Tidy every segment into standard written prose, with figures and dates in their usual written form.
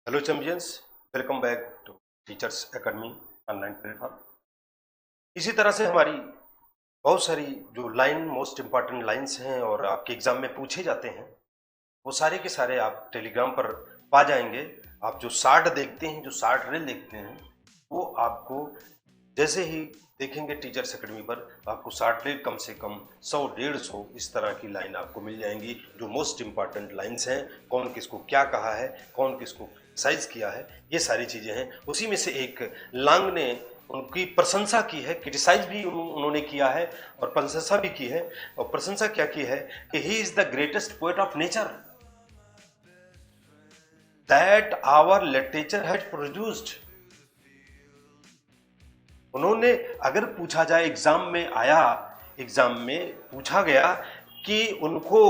Hello champions, welcome back to Teachers Academy online platform. इसी तरह से हमारी बहुत सारी जो मोस्ट इम्पॉर्टेंट लाइंस हैं और आपके एग्जाम में पूछे जाते हैं, वो सारे के सारे आप टेलीग्राम पर पा जाएंगे। आप जो शार्ट देखते हैं, जो शार्ट रील देखते हैं, वो आपको जैसे ही देखेंगे टीचर्स एकेडमी पर, आपको शार्ट रील कम से कम 100-150 इस तरह की लाइन आपको मिल जाएंगी, जो मोस्ट इम्पॉर्टेंट लाइंस हैं। कौन किसको क्या कहा है, कौन किसको साइज किया है, ये सारी चीजें हैं। उसी में से एक लांग ने उनकी प्रशंसा की है, क्रिटिसाइज भी उन्होंने किया है और प्रशंसा भी की है। और प्रशंसा क्या की है कि he is the greatest poet of nature that our literature has produced. उन्होंने, अगर पूछा जाए एग्जाम में पूछा गया कि उनको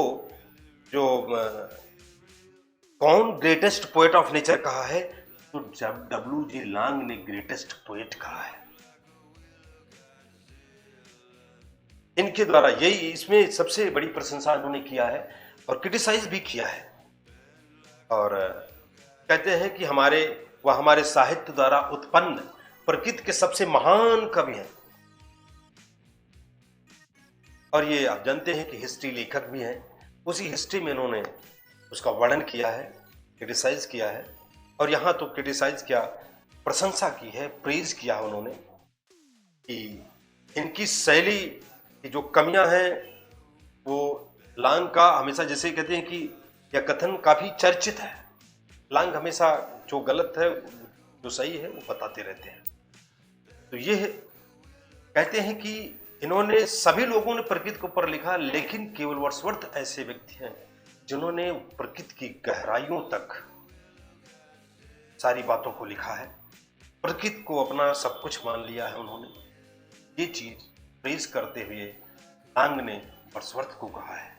जो कौन ग्रेटेस्ट पोएट ऑफ नेचर कहा है, तो जब W.G. लांग ने ग्रेटेस्ट पोएट कहा है। इनके द्वारा यही, इसमें सबसे बड़ी प्रशंसा उन्होंने किया है और क्रिटिसाइज भी किया है। और कहते हैं कि वह हमारे साहित्य द्वारा उत्पन्न प्रकृति के सबसे महान कवि हैं। और ये आप जानते हैं कि हिस्ट्री लेखक भी हैं। उसी हिस्ट्री में इन्होंने उसका वर्णन किया है, क्रिटिसाइज किया है। और यहाँ तो क्रिटिसाइज किया, प्रशंसा की है, प्रेज किया है उन्होंने कि इनकी शैली की जो कमियां हैं, वो लांग का हमेशा, जैसे कहते हैं कि यह कथन काफी चर्चित है, लांग हमेशा जो गलत है, जो सही है, वो बताते रहते हैं। तो ये कहते हैं कि इन्होंने, सभी लोगों ने प्रकृति के ऊपर लिखा, लेकिन केवल वर्ड्सवर्थ ऐसे व्यक्ति हैं जिन्होंने प्रकृति की गहराइयों तक सारी बातों को लिखा है। प्रकृति को अपना सब कुछ मान लिया है उन्होंने। ये चीज प्रेज करते हुए लांग ने वर्ड्सवर्थ को कहा है।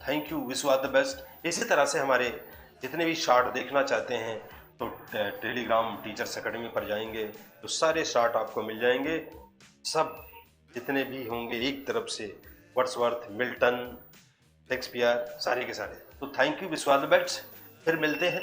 Thank you, wish you all the best. इसी तरह से हमारे जितने भी शार्ट देखना चाहते हैं तो टेलीग्राम टीचर्स एकेडमी पर जाएंगे तो सारे शार्ट आपको मिल जाएंगे। सब जितने भी होंगे एक तरफ से, वर्ड्सवर्थ, मिल्टन, शेक्सपियर, सारे के सारे। तो thank you, wish you all the best. फिर मिलते हैं